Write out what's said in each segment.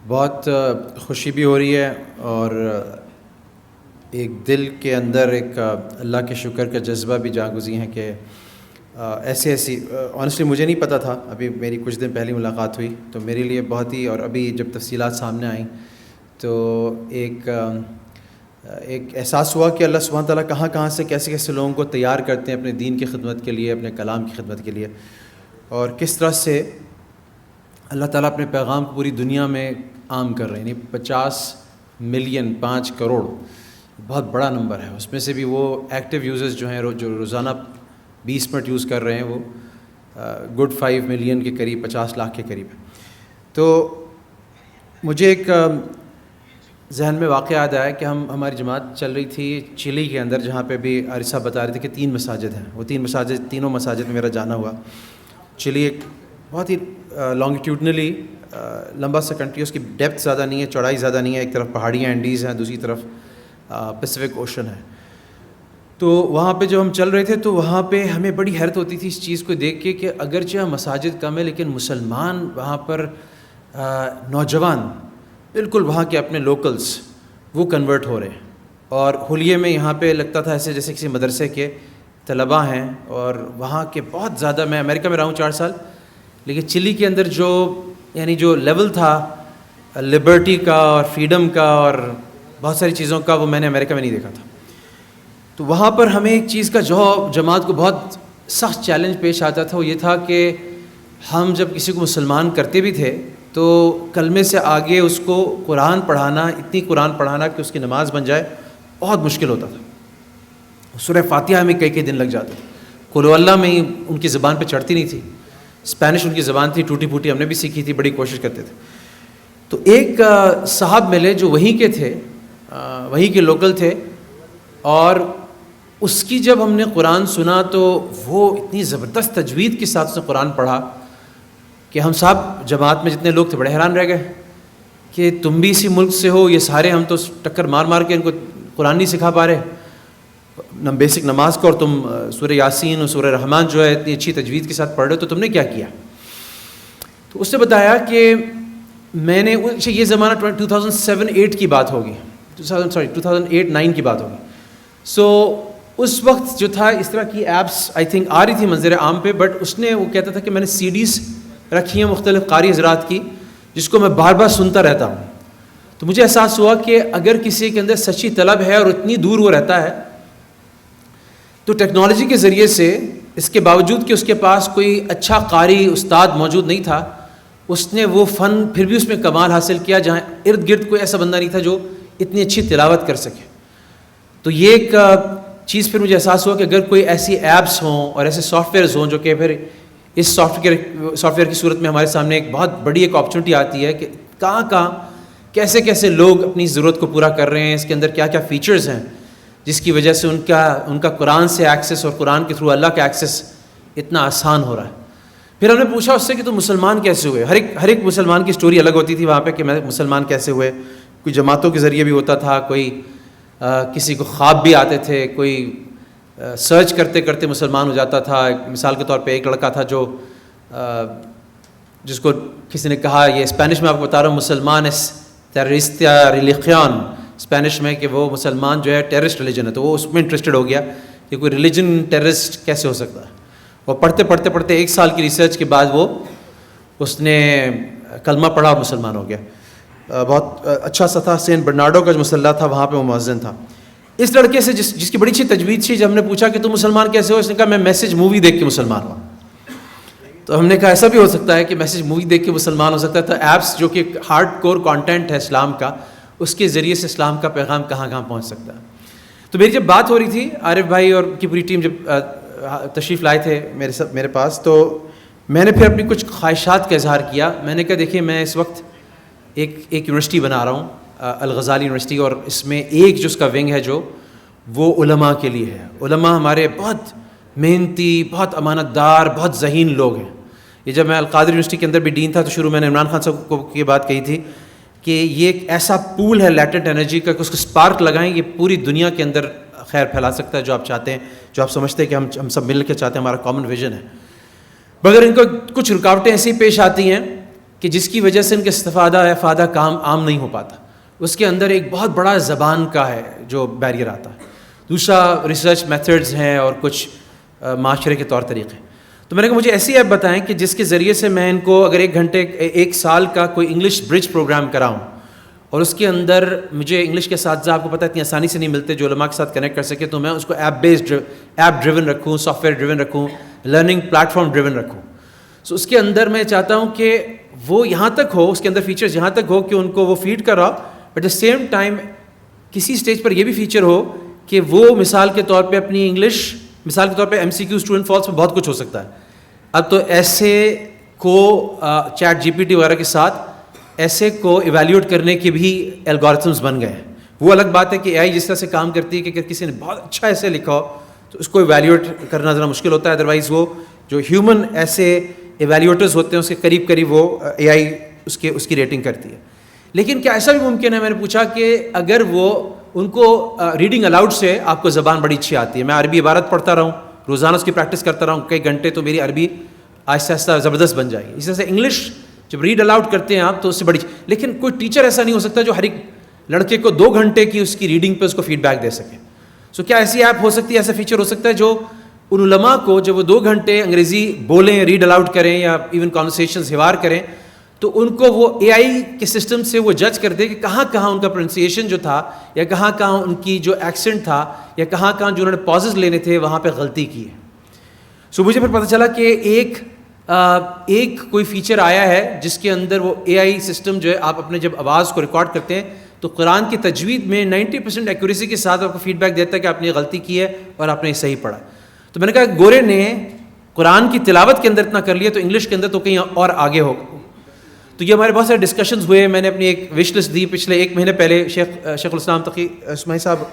بہت خوشی بھی ہو رہی ہے اور ایک دل کے اندر ایک اللہ کے شکر کا جذبہ بھی جاگزی ہیں کہ ایسی آنیسٹلی مجھے نہیں پتہ تھا. ابھی میری کچھ دن پہلی ملاقات ہوئی تو میرے لیے بہت ہی، اور ابھی جب تفصیلات سامنے آئیں تو ایک احساس ہوا کہ اللہ سبحانہ تعالیٰ کہاں کہاں سے کیسے کیسے لوگوں کو تیار کرتے ہیں اپنے دین کی خدمت کے لیے، اپنے کلام کی خدمت کے لیے، اور کس طرح سے اللہ تعالیٰ اپنے پیغام کو پوری دنیا میں عام کر رہے ہیں. یعنی 50 ملین، 5 کروڑ بہت بڑا نمبر ہے. اس میں سے بھی وہ ایکٹیو یوزرز جو ہیں جو روزانہ 20 منٹ یوز کر رہے ہیں وہ گڈ 5 ملین کے قریب، 50 لاکھ کے قریب ہے. تو مجھے ایک ذہن میں واقعہ یاد آیا کہ ہماری جماعت چل رہی تھی چلی کے اندر، جہاں پہ بھی عارف بتا رہے تھے کہ 3 مساجد ہیں. وہ 3 مساجد، تینوں مساجد میں میرا جانا ہوا. چلی ایک بہت ہی لانگیٹیوڈنلی لمبا سا کنٹری، اس کی ڈیپتھ زیادہ نہیں ہے، چوڑائی زیادہ نہیں ہے. ایک طرف پہاڑیاں انڈیز ہیں، دوسری طرف پیسیفک اوشن ہے. تو وہاں پہ جب ہم چل رہے تھے تو وہاں پہ ہمیں بڑی حیرت ہوتی تھی اس چیز کو دیکھ کے کہ اگرچہ مساجد کم ہے لیکن مسلمان وہاں پر نوجوان بالکل وہاں کے اپنے لوکلز وہ کنورٹ ہو رہے ہیں. اور حلیے میں یہاں پہ لگتا تھا ایسے جیسے کسی مدرسے کے طلباء ہیں. اور وہاں کے بہت زیادہ، میں امریکہ میں رہا ہوں 4 سال، لیکن چلی کے اندر جو لیول تھا لبرٹی کا اور فریڈم کا اور بہت ساری چیزوں کا، وہ میں نے امریکہ میں نہیں دیکھا تھا. تو وہاں پر ہمیں ایک چیز کا جو جماعت کو بہت سخت چیلنج پیش آتا تھا، وہ یہ تھا کہ ہم جب کسی کو مسلمان کرتے بھی تھے تو کلمے سے آگے اس کو قرآن پڑھانا، اتنی قرآن پڑھانا کہ اس کی نماز بن جائے، بہت مشکل ہوتا تھا. سورہ فاتحہ میں کئی دن لگ جاتے تھے. قل هو اللہ میں ان کی زبان پہ چڑھتی نہیں تھی. اسپینش ان کی زبان تھی ٹوٹی پھوٹی، ہم نے بھی سیکھی تھی، بڑی کوشش کرتے تھے. تو ایک صاحب ملے جو وہیں کے تھے، وہیں کے لوکل تھے، اور اس کی جب ہم نے قرآن سنا تو وہ اتنی زبردست تجوید کے ساتھ اس نے قرآن پڑھا کہ ہم صاحب جماعت میں جتنے لوگ تھے بڑے حیران رہ گئے کہ تم بھی اسی ملک سے ہو، یہ سارے ہم تو ٹکر مار کے ان کو قرآن نہیں سکھا پا رہے، بیسک نماز کو، اور تم سورہ یاسین اور سورہ رحمان جو ہے اتنی اچھی تجوید کے ساتھ پڑھ رہے ہو، تو تم نے کیا کیا؟ تو اس نے بتایا کہ میں نے، یہ زمانہ 2007-8 کی بات ہوگی، 2008-9 کی بات ہوگی. سو اس وقت جو تھا اس طرح کی ایپس آئی تھنک آ رہی تھی منظر عام پہ، بٹ اس نے وہ کہتا تھا کہ میں نے CDs رکھی ہیں مختلف قاری حضرات کی، جس کو میں بار بار سنتا رہتا ہوں. تو مجھے احساس ہوا کہ اگر کسی کے اندر سچی طلب ہے اور اتنی دور وہ رہتا ہے تو ٹیکنالوجی کے ذریعے سے، اس کے باوجود کہ اس کے پاس کوئی اچھا قاری استاد موجود نہیں تھا، اس نے وہ فن پھر بھی اس میں کمال حاصل کیا جہاں ارد گرد کوئی ایسا بندہ نہیں تھا جو اتنی اچھی تلاوت کر سکے. تو یہ ایک چیز پھر مجھے احساس ہوا کہ اگر کوئی ایسی ایپس ہوں اور ایسے سافٹ ویئرز ہوں جو کہ پھر اس سافٹ ویئر کی صورت میں ہمارے سامنے ایک بہت بڑی ایک اپرچونٹی آتی ہے کہ کہاں کیسے لوگ اپنی ضرورت کو پورا کر رہے ہیں، اس کے اندر کیا فیچرز ہیں جس کی وجہ سے ان کا قرآن سے ایکسیس اور قرآن کے تھرو اللہ کا ایکسیس اتنا آسان ہو رہا ہے. پھر ہم نے پوچھا اس سے کہ تم مسلمان کیسے ہوئے. ہر ایک مسلمان کی سٹوری الگ ہوتی تھی وہاں پہ کہ میں مسلمان کیسے ہوئے. کوئی جماعتوں کے ذریعے بھی ہوتا تھا، کوئی کسی کو خواب بھی آتے تھے، کوئی سرچ کرتے مسلمان ہو جاتا تھا. مثال کے طور پہ ایک لڑکا تھا جس کو کسی نے کہا، یہ اسپینش میں آپ کو بتا رہا ہوں، مسلمان اس ٹیررسٹیا ریلیجن، اسپینش میں کہ وہ مسلمان جو ہے ٹیررسٹ ریلیجن ہے. تو وہ اس میں انٹرسٹڈ ہو گیا کہ کوئی ریلیجن ٹیررسٹ کیسے ہو سکتا ہے. اور پڑھتے 1 سال کی ریسرچ کے بعد اس نے کلمہ پڑھا اور مسلمان ہو گیا. بہت اچھا سا تھا، سین برنارڈو کا جو مسلح تھا وہاں پہ وہ مؤذن تھا. اس لڑکے سے جس کی بڑی اچھی تجوید تھی، جب ہم نے پوچھا کہ تم مسلمان کیسے ہو، اس نے کہا میں میسج مووی دیکھ کے مسلمان ہوا. تو ہم نے کہا ایسا بھی ہو سکتا ہے کہ میسج مووی دیکھ کے مسلمان ہو سکتا ہے. تو ایپس جو کہ ہارڈ کور کانٹینٹ ہے اسلام کا، اس کے ذریعے سے اسلام کا پیغام کہاں پہنچ سکتا ہے. تو میری جب بات ہو رہی تھی، عارف بھائی اور کی پوری ٹیم جب تشریف لائے تھے میرے پاس، تو میں نے پھر اپنی کچھ خواہشات کا اظہار کیا. میں نے کہا دیکھیے میں اس وقت ایک یونیورسٹی بنا رہا ہوں، الغزالی یونیورسٹی، اور اس میں ایک جو اس کا ونگ ہے جو وہ علماء کے لیے ہے. علماء ہمارے بہت محنتی، بہت امانت دار، بہت ذہین لوگ ہیں. یہ جب میں القادر یونیورسٹی کے اندر بھی ڈین تھا تو شروع میں نے عمران خان صاحب کو یہ بات کہی تھی کہ یہ ایک ایسا پول ہے لیٹنٹ انرجی کا کہ اس کو اسپارک لگائیں، یہ پوری دنیا کے اندر خیر پھیلا سکتا ہے جو آپ چاہتے ہیں، جو آپ سمجھتے ہیں کہ ہم سب مل کے چاہتے ہیں، ہمارا کامن ویژن ہے. مگر ان کو کچھ رکاوٹیں ایسی پیش آتی ہیں کہ جس کی وجہ سے ان کے افادہ کام عام نہیں ہو پاتا. اس کے اندر ایک بہت بڑا زبان کا ہے جو بیریئر آتا ہے. دوسرا ریسرچ میتھڈز ہیں اور کچھ معاشرے کے طور طریقے. تو میں نے کہا مجھے ایسی ایپ بتائیں کہ جس کے ذریعے سے میں ان کو اگر 1 گھنٹے 1 سال کا کوئی انگلش برج پروگرام کراؤں, اور اس کے اندر مجھے انگلش کے اساتذہ آپ کو پتہ ہے اتنی آسانی سے نہیں ملتے جو علماء کے ساتھ کنیکٹ کر سکے, تو میں اس کو ایپ ڈریون رکھوں, سافٹ ویئر ڈریون رکھوں, لرننگ پلیٹ فارم ڈریون رکھوں. سو اس کے اندر میں چاہتا ہوں کہ وہ یہاں تک ہو, اس کے اندر فیچرز یہاں تک ہو کہ ان کو وہ فیڈ کر رہا, but at the same time کسی اسٹیج پر یہ بھی فیچر ہو کہ وہ مثال کے طور پہ اپنی انگلش, مثال کے طور پہ MCQ ٹرو اینڈ فالس میں بہت کچھ ہو سکتا ہے. اب تو ایسے کو چیٹ GPT وغیرہ کے ساتھ ایسے کو ایویلیوٹ کرنے کے بھی الگورتھمز بن گئے ہیں. وہ الگ بات ہے کہ AI جس طرح سے کام کرتی ہے کہ اگر کسی نے بہت اچھا ایسے لکھا ہو تو اس کو ایویلیوٹ کرنا ذرا مشکل ہوتا ہے, ادروائز وہ جو ہیومن ایسے ایویلیوٹرز ہوتے ہیں اس کے قریب قریب وہ AI اس کی ریٹنگ کرتی ہے. لیکن کیا ایسا بھی ممکن ہے, میں نے پوچھا کہ اگر وہ ان کو ریڈنگ الاؤڈ سے آپ کو زبان بڑی اچھی آتی ہے, میں عربی عبارت پڑھتا رہوں, روزانہ اس کی پریکٹس کرتا رہوں کئی گھنٹے, تو میری عربی آہستہ آہستہ زبردست بن جائے گی. اس طرح سے انگلش جب ریڈ الاؤڈ کرتے ہیں آپ تو اس سے بڑی, لیکن کوئی ٹیچر ایسا نہیں ہو سکتا جو ہر ایک لڑکے کو 2 گھنٹے کی اس کی ریڈنگ پہ اس کو فیڈ بیک دے سکے. سو کیا ایسی ایپ ہو سکتی ہے, ایسا فیچر ہو سکتا ہے جو ان علماء کو جب وہ 2 گھنٹے انگریزی بولیں, ریڈ الاؤڈ کریں یا ایون کانورسیشنز حوار کریں, تو ان کو وہ AI کے سسٹم سے وہ جج کر دے کہ کہاں کہاں ان کا پروننسیشن جو تھا, یا کہاں کہاں ان کی جو ایکسنٹ تھا, یا کہاں کہاں جو انہوں نے پازز لینے تھے وہاں پہ غلطی کی ہے. سو مجھے پھر پتہ چلا کہ ایک کوئی فیچر آیا ہے جس کے اندر وہ AI سسٹم جو ہے, آپ اپنے جب آواز کو ریکارڈ کرتے ہیں تو قرآن کی تجوید میں 90% ایکوریسی کے ساتھ آپ کو فیڈ بیک دیتا ہے کہ آپ نے غلطی کی ہے اور آپ نے صحیح پڑھا. تو میں نے کہا گورے نے قرآن کی تلاوت کے اندر اتنا کر لیا تو انگلش کے اندر تو کہیں اور آگے ہوگا. تو یہ ہمارے بہت سارے ڈسکشنز ہوئے. میں نے اپنی ایک وش لسٹ دی پچھلے 1 مہینے پہلے, شیخ الاسلام تقی اسماعیل صاحب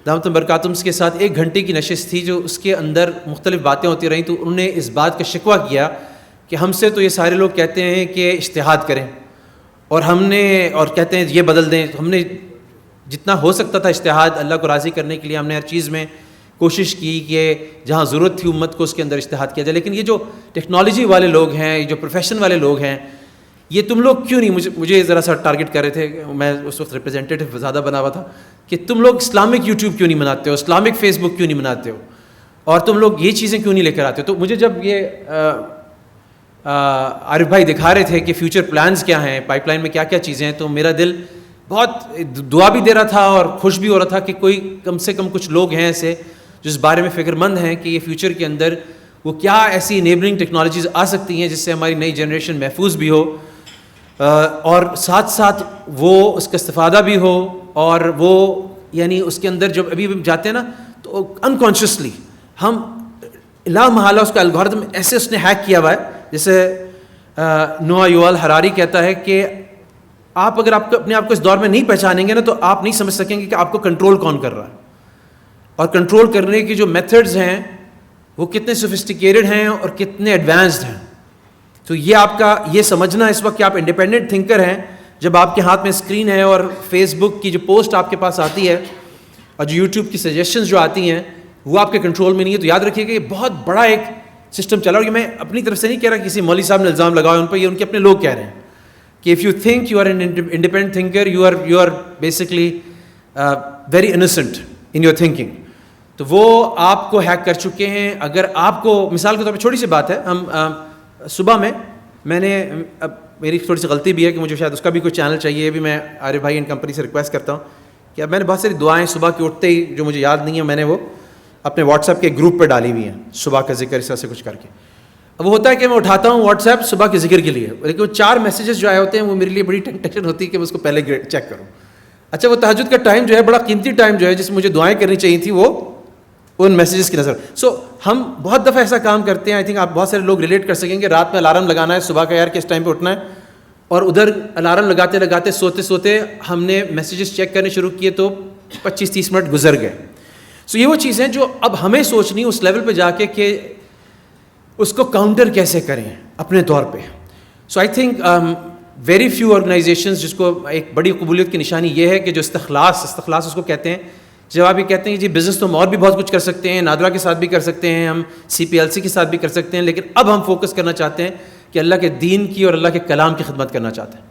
دامت برکاتہم کے ساتھ 1 گھنٹے کی نشست تھی جو اس کے اندر مختلف باتیں ہوتی رہیں. تو انہوں نے اس بات کا شکوہ کیا کہ ہم سے تو یہ سارے لوگ کہتے ہیں کہ اجتہاد کریں, اور کہتے ہیں یہ بدل دیں. ہم نے جتنا ہو سکتا تھا اجتہاد اللہ کو راضی کرنے کے لیے ہم نے ہر چیز میں کوشش کی کہ جہاں ضرورت تھی امت کو اس کے اندر اجتہاد کیا جائے. لیکن یہ جو ٹیکنالوجی والے لوگ ہیں, جو پروفیشن والے لوگ ہیں, یہ تم لوگ کیوں نہیں, مجھے ذرا سا ٹارگٹ کر رہے تھے, میں اس وقت ریپرزینٹیٹیو زیادہ بنا ہوا تھا, کہ تم لوگ اسلامک یوٹیوب کیوں نہیں بناتے ہو, اسلامک فیس بک کیوں نہیں بناتے ہو, اور تم لوگ یہ چیزیں کیوں نہیں لے کر آتے ہو. تو مجھے جب یہ عارف بھائی دکھا رہے تھے کہ فیوچر پلانز کیا ہیں, پائپ لائن میں کیا کیا چیزیں ہیں, تو میرا دل بہت دعا بھی دے رہا تھا اور خوش بھی ہو رہا تھا کہ کوئی کم سے کم کچھ لوگ ہیں ایسے جو اس بارے میں فکر مند ہیں کہ یہ فیوچر کے اندر وہ کیا ایسی انیبلنگ ٹیکنالوجیز آ سکتی ہیں جس سے ہماری نئی جنریشن محفوظ بھی ہو, اور ساتھ ساتھ وہ اس کا استفادہ بھی ہو, اور وہ یعنی اس کے اندر جب ابھی جاتے ہیں نا تو انکانشیسلی ہم لا محالہ اس کا الگورتھم ایسے اس نے ہیک کیا ہوا ہے, جیسے نوآ یوول ہراری کہتا ہے کہ آپ اگر اپنے آپ کو اس دور میں نہیں پہچانیں گے نا تو آپ نہیں سمجھ سکیں گے کہ آپ کو کنٹرول کون کر رہا ہے, اور کنٹرول کرنے کی جو میتھڈز ہیں وہ کتنے سوفسٹیکیٹڈ ہیں اور کتنے ایڈوانسڈ ہیں. تو یہ آپ کا یہ سمجھنا اس وقت کہ آپ انڈیپینڈنٹ تھنکر ہیں جب آپ کے ہاتھ میں اسکرین ہے اور فیس بک کی جو پوسٹ آپ کے پاس آتی ہے اور جو یوٹیوب کی سجیشنز جو آتی ہیں وہ آپ کے کنٹرول میں نہیں ہے. تو یاد رکھیے کہ یہ بہت بڑا ایک سسٹم چلا, اور یہ میں اپنی طرف سے نہیں کہہ رہا, کسی مولوی صاحب نے الزام لگایا ان پر, یہ ان کے اپنے لوگ کہہ رہے ہیں کہ if you think you are an independent thinker you are basically very innocent in your thinking. تو وہ آپ کو ہیک کر چکے ہیں. اگر آپ کو مثال کے طور پہ چھوٹی سی بات ہے, ہم صبح میں نے اب میری تھوڑی سی غلطی بھی ہے کہ مجھے شاید اس کا بھی کوئی چینل چاہیے, یہ بھی میں عارف بھائی اینڈ کمپنی سے ریکویسٹ کرتا ہوں کہ اب میں نے بہت ساری دعائیں صبح کے اٹھتے ہی جو مجھے یاد نہیں ہے میں نے وہ اپنے واٹس ایپ کے گروپ پہ ڈالی ہوئی ہیں, صبح کا ذکر اس طرح سے کچھ کر کے. اب وہ ہوتا ہے کہ میں اٹھاتا ہوں واٹس ایپ صبح کے ذکر کے لیے, لیکن وہ 4 میسیجز جو آئے ہوتے ہیں وہ میرے لیے بڑی ٹینشن ہوتی ہے کہ میں اس کو پہلے چیک کروں. اچھا وہ تہجد کا ٹائم جو ہے بڑا قیمتی ٹائم جو ہے جس میں مجھے دعائیں کرنی چاہیے تھی, وہ ان میسیجز کی نظر. سو ہم بہت دفعہ ایسا کام کرتے ہیں, آئی تھنک آپ بہت سارے لوگ ریلیٹ کر سکیں گے, رات میں الارم لگانا ہے صبح کا یار کہ اس ٹائم پہ اٹھنا ہے, اور ادھر الارم لگاتے لگاتے سوتے سوتے ہم نے میسیجز چیک کرنے شروع کیے تو 25-30 منٹ گزر گئے. سو یہ وہ چیزیں جو اب ہمیں سوچنی اس لیول پہ جا کے کہ اس کو کاؤنٹر کیسے کریں اپنے طور پہ. So I think very few organisations, جس کو ایک بڑی قبولیت کی نشانی یہ ہے کہ جو استخلاص اس کو کہتے ہیں, جب آپ یہ کہتے ہیں جی بزنس تو ہم اور بھی بہت کچھ کر سکتے ہیں, نادرا کے ساتھ بھی کر سکتے ہیں, ہم CPLC کے ساتھ بھی کر سکتے ہیں, لیکن اب ہم فوکس کرنا چاہتے ہیں کہ کہ اللہ کے دین کی اور اللہ کے کلام کی خدمت کرنا چاہتے ہیں،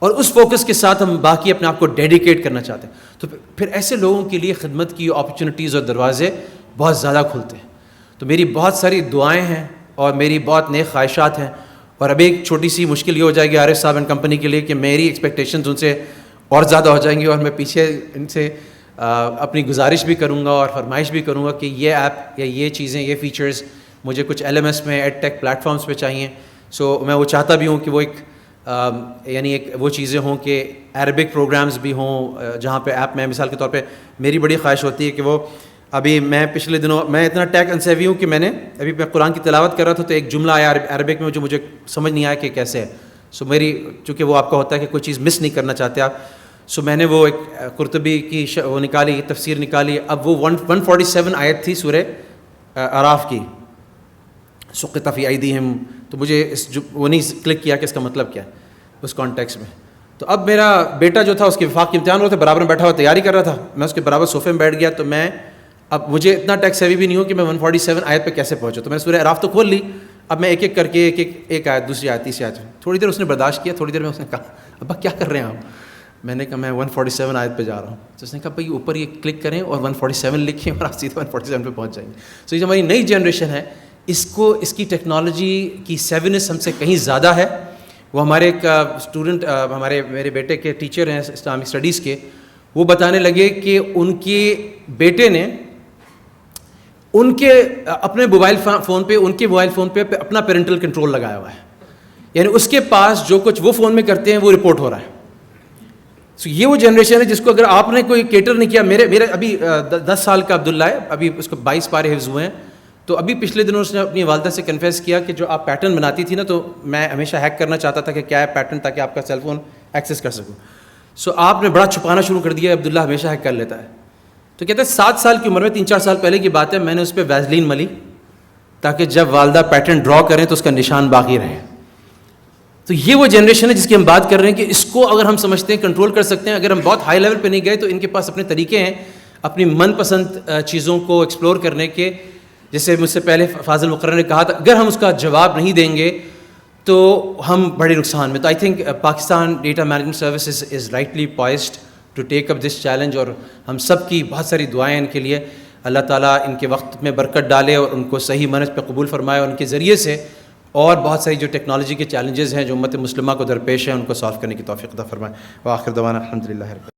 اور اس فوکس کے ساتھ ہم باقی اپنے آپ کو ڈیڈیکیٹ کرنا چاہتے ہیں، تو پھر ایسے لوگوں کے لیے خدمت کی اپرچونیٹیز اور دروازے بہت زیادہ کھلتے ہیں. تو میری بہت ساری دعائیں ہیں اور میری بہت نیک خواہشات ہیں. اور ابھی ایک چھوٹی سی مشکل یہ ہو جائے گی عارف صاحب اینڈ کمپنی کے لیے کہ میری ایکسپیکٹیشنز ان سے اور زیادہ ہو جائیں گی، اور میں پیچھے ان سے اپنی گزارش بھی کروں گا اور فرمائش بھی کروں گا کہ یہ ایپ یا یہ چیزیں، یہ فیچرز مجھے کچھ LMS میں ایڈ ٹیک پلیٹفارمس پہ چاہیے. سو میں وہ چاہتا بھی ہوں کہ وہ ایک یعنی ایک وہ چیزیں ہوں کہ عربک پروگرامز بھی ہوں جہاں پہ ایپ میں مثال کے طور پہ میری بڑی خواہش ہوتی ہے کہ وہ ابھی میں پچھلے دنوں میں اتنا ٹیک انسیوی ہوں کہ میں قرآن کی تلاوت کر رہا تھا تو ایک جملہ آیا عربک میں جو مجھے سمجھ نہیں آیا کہ کیسے ہے. سو میری چونکہ وہ آپ کا ہوتا ہے کہ کوئی چیز مس نہیں کرنا چاہتے آپ، سو میں نے وہ ایک قرطبی کی وہ نکالی، تفسیر نکالی. اب وہ 147 آیت تھی سورہ اعراف کی، سقط فی ایدیہم، تو مجھے وہ نہیں کلک کیا کہ اس کا مطلب کیا ہے اس کانٹیکس میں. تو اب میرا بیٹا جو تھا اس کے وفاق کے امتحان ہو رہا تھا، برابر میں بیٹھا ہوا تیاری کر رہا تھا، میں اس کے برابر صوفے میں بیٹھ گیا. تو میں اب مجھے اتنا ٹیک سیوی بھی نہیں ہو کہ میں 147 آیت پہ کیسے پہنچا. تو میں نے سورہ اعراف تو کھول لی، اب میں ایک ایک کر کے ایک آیت، دوسری آیت، تیسری آیت. تھوڑی دیر اس نے برداشت کیا، تھوڑی دیر میں اس نے کہا ابا کیا کر رہے ہیں آپ؟ میں نے کہا میں 147 آیت پہ جا رہا ہوں. تو اس نے کہا بھائی اوپر یہ کلک کریں اور 147 لکھیں اور آپ سیدھے 147 پہ پہنچ جائیں گے. سو یہ جو ہماری نئی جنریشن ہے اس کی ٹیکنالوجی کی سیونس ہم سے کہیں زیادہ ہے. وہ ہمارے ایک اسٹوڈنٹ میرے بیٹے کے ٹیچر ہیں اسلامک اسٹڈیز کے، وہ بتانے لگے کہ ان کے بیٹے نے ان کے اپنے موبائل فون پہ اپنا پیرنٹل کنٹرول لگایا ہوا ہے، یعنی اس کے پاس جو کچھ وہ فون میں کرتے ہیں وہ رپورٹ ہو رہا ہے. سو یہ وہ جنریشن ہے جس کو اگر آپ نے کوئی کیٹر نہیں کیا. میرے ابھی 10 سال کا عبداللہ ہے، ابھی اس کو 22 پارے حفظ ہوئے ہیں. تو ابھی پچھلے دنوں اس نے اپنی والدہ سے کنفیس کیا کہ جو آپ پیٹرن بناتی تھی نا، تو میں ہمیشہ ہیک کرنا چاہتا تھا کہ کیا ہے پیٹرن تاکہ آپ کا سیل فون ایکسیس کر سکوں. سو آپ نے بڑا چھپانا شروع کر دیا، عبداللہ ہمیشہ ہیک کر لیتا ہے. تو کہتے ہیں 7 سال کی عمر میں، 3-4 سال پہلے کی بات ہے، میں نے اس پہ ویزلین ملی تاکہ جب والدہ پیٹرن ڈرا کریں تو اس کا نشان باقی رہے. تو یہ وہ جنریشن ہے جس کی ہم بات کر رہے ہیں کہ اس کو اگر ہم سمجھتے ہیں کنٹرول کر سکتے ہیں. اگر ہم بہت ہائی لیول پہ نہیں گئے تو ان کے پاس اپنے طریقے ہیں اپنی من پسند چیزوں کو ایکسپلور کرنے کے. جیسے مجھ سے پہلے فاضل مقرر نے کہا تھا، اگر ہم اس کا جواب نہیں دیں گے تو ہم بڑے نقصان میں. تو I think Pakistan data management services is rightly poised to take up this challenge. اور ہم سب کی بہت ساری دعائیں ان کے لیے. اللہ تعالیٰ ان کے وقت میں برکت ڈالے اور ان کو صحیح منہج پہ قبول فرمائے، اور ان کے ذریعے سے اور بہت ساری جو ٹیکنالوجی کے چیلنجز ہیں جو امت مسلمہ کو درپیش ہیں ان کو سالو کرنے کی توفیق عطا فرمائے. وآخر دعوانا الحمدللہ.